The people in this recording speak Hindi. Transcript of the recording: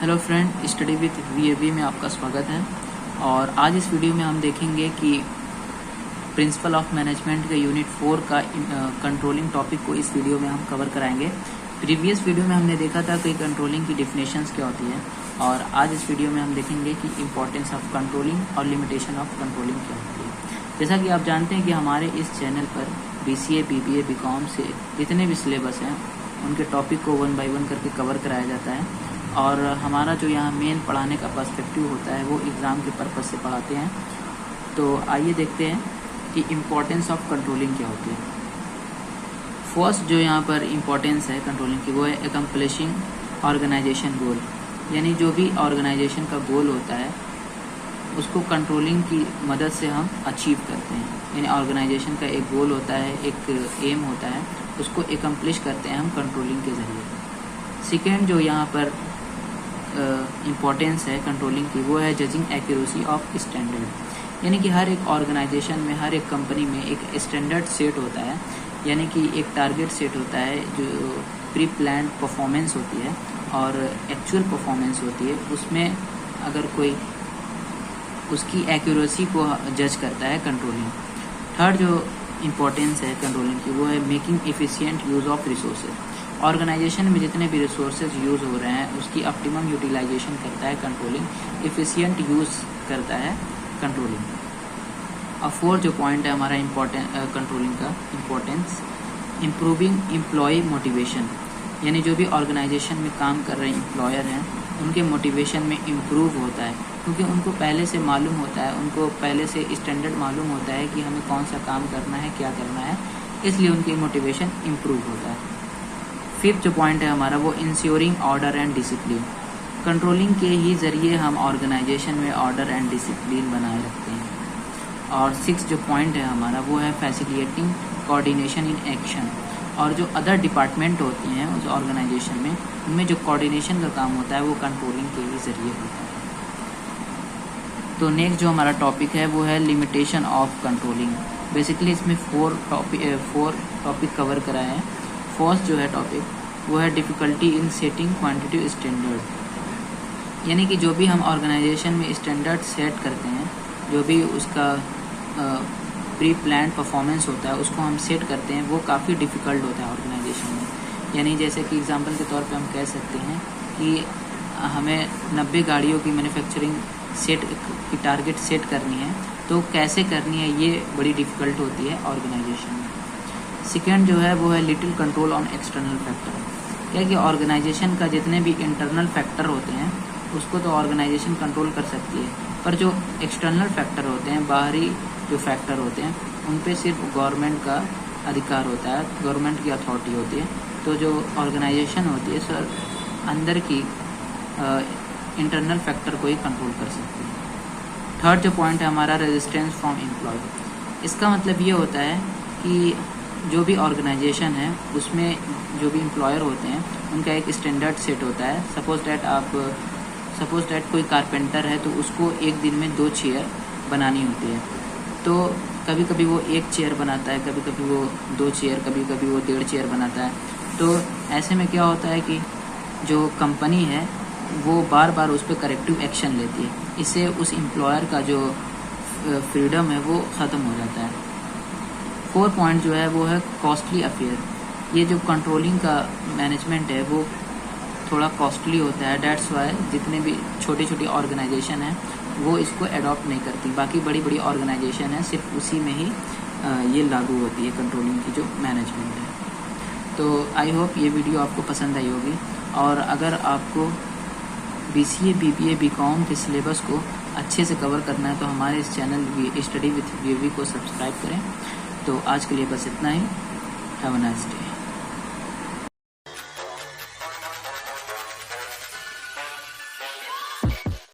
हेलो फ्रेंड, स्टडी विथ वीएवी में आपका स्वागत है। और आज इस वीडियो में हम देखेंगे कि प्रिंसिपल ऑफ मैनेजमेंट के यूनिट 4 का कंट्रोलिंग टॉपिक को इस वीडियो में हम कवर कराएंगे। प्रीवियस वीडियो में हमने देखा था कि कंट्रोलिंग की डिफिनेशंस क्या होती है, और आज इस वीडियो में हम देखेंगे कि इम्पोर्टेंस ऑफ कंट्रोलिंग और लिमिटेशन ऑफ कंट्रोलिंग क्या होती है। जैसा कि आप जानते हैं कि हमारे इस चैनल पर BCA, BBA, BCom से जितने भी सिलेबस हैं उनके टॉपिक को 1 बाय 1 करके कवर कराया जाता है। और हमारा जो यहाँ मेन पढ़ाने का पर्सपेक्टिव होता है वो एग्ज़ाम के पर्पज़ से पढ़ाते हैं। तो आइए देखते हैं कि इम्पोर्टेंस ऑफ कंट्रोलिंग क्या होती है। फर्स्ट जो यहाँ पर इम्पोर्टेंस है कंट्रोलिंग की वो है एकम्प्लिशिंग ऑर्गेनाइजेशन गोल, यानी जो भी ऑर्गेनाइजेशन का गोल होता है उसको कंट्रोलिंग की मदद से हम अचीव करते हैं। यानी ऑर्गेनाइजेशन का एक गोल होता है, एक एम होता है, उसको एकम्प्लिश करते हैं हम कंट्रोलिंग के ज़रिए। सेकेंड जो यहाँ पर इम्पोर्टेंस है कंट्रोलिंग की वो है जजिंग एक्यूरेसी ऑफ स्टैंडर्ड, यानी कि हर एक ऑर्गेनाइजेशन में, हर एक कंपनी में एक स्टैंडर्ड सेट होता है, यानी कि एक टारगेट सेट होता है जो प्री प्लान परफॉर्मेंस होती है और एक्चुअल परफॉर्मेंस होती है। उसमें अगर कोई उसकी एक्यूरेसी को जज करता है कंट्रोलिंग। थर्ड जो इम्पोर्टेंस है कंट्रोलिंग की वो है making efficient use of resources. Organisation में जितने भी रिसोर्सेज यूज़ हो रहे हैं उसकी ऑप्टिमम यूटिलाइजेशन करता है कंट्रोलिंग, एफिशिएंट यूज़ करता है कंट्रोलिंग। और फोर्थ जो पॉइंट है हमारा कंट्रोलिंग का इम्पोर्टेंस, इम्प्रूविंग एम्प्लॉय मोटिवेशन, यानी जो भी ऑर्गेनाइजेशन में काम कर रहे एम्प्लॉयर हैं उनके मोटिवेशन में इम्प्रूव होता है, क्योंकि उनको पहले से मालूम होता है, उनको पहले से स्टैंडर्ड मालूम होता है कि हमें कौन सा काम करना है, क्या करना है, इसलिए उनकी मोटिवेशन इम्प्रूव होता है। फिफ्थ जो पॉइंट है हमारा वो ensuring order and discipline, controlling के ही ज़रिए हम ऑर्गेनाइजेशन में ऑर्डर एंड डिसिप्लिन बनाए रखते हैं। और सिक्स जो पॉइंट है हमारा वो है फैसिलिटेटिंग कोऑर्डिनेशन इन एक्शन, और जो अदर डिपार्टमेंट होती हैं उस ऑर्गेनाइजेशन में उनमें जो कोऑर्डिनेशन का काम होता है वो कंट्रोलिंग के ही ज़रिए होता है। तो नेक्स्ट जो हमारा टॉपिक है वो है लिमिटेशन ऑफ कंट्रोलिंग। बेसिकली इसमें फोर टॉपिक कवर कराए हैं। फर्स्ट जो है टॉपिक वो है difficulty in setting quantitative standard, यानी कि जो भी हम ऑर्गेनाइजेशन में स्टैंडर्ड सेट करते हैं, जो भी उसका प्री प्लान परफॉर्मेंस होता है उसको हम सेट करते हैं, वो काफ़ी डिफ़िकल्ट होता है ऑर्गेनाइजेशन में। यानी जैसे कि एग्जांपल के तौर पे हम कह सकते हैं कि हमें 90 गाड़ियों की मैन्युफैक्चरिंग सेट की टारगेट सेट करनी है, तो कैसे करनी है ये बड़ी डिफ़िकल्ट होती है ऑर्गेनाइजेशन में। सेकेंड जो है वो है little control on external factor, क्या कि ऑर्गेनाइजेशन का जितने भी इंटरनल फैक्टर होते हैं उसको तो ऑर्गेनाइजेशन कंट्रोल कर सकती है, पर जो एक्सटर्नल फैक्टर होते हैं, बाहरी जो फैक्टर होते हैं, उन पे सिर्फ गवर्नमेंट का अधिकार होता है, गवर्नमेंट की अथॉरिटी होती है। तो जो ऑर्गेनाइजेशन होती है सर अंदर की इंटरनल फैक्टर को ही कंट्रोल कर सकती है। थर्ड जो पॉइंट है हमारा रेजिस्टेंस फ्रॉम एम्प्लॉय, इसका मतलब ये होता है कि जो भी ऑर्गेनाइजेशन है उसमें जो भी एम्प्लॉयर होते हैं उनका एक स्टैंडर्ड सेट होता है। सपोज डैट कोई कारपेंटर है तो उसको एक दिन में 2 चेयर बनानी होती है, तो कभी कभी वो 1 चेयर बनाता है, कभी कभी वो 2 चेयर, कभी कभी वो 1.5 चेयर बनाता है। तो ऐसे में क्या होता है कि जो कंपनी है वो बार बार उस पर करेक्टिव एक्शन लेती है, इससे उस एम्प्लॉयर का जो फ्रीडम है वो ख़त्म हो जाता है। 4 पॉइंट जो है वो है कॉस्टली अफेयर, ये जो कंट्रोलिंग का मैनेजमेंट है वो थोड़ा कॉस्टली होता है, डेट्स वाई जितने भी छोटी छोटी ऑर्गेनाइजेशन है वो इसको अडॉप्ट नहीं करती, बाकी बड़ी बड़ी ऑर्गेनाइजेशन है सिर्फ उसी में ही ये लागू होती है कंट्रोलिंग की जो मैनेजमेंट है। तो आई होप ये वीडियो आपको पसंद आई होगी, और अगर आपको BCA, BBA, BCom के सिलेबस को अच्छे से कवर करना है तो हमारे इस चैनल स्टडी विथ वीवी को सब्सक्राइब करें। तो आज के लिए बस इतना ही। Have a nice day.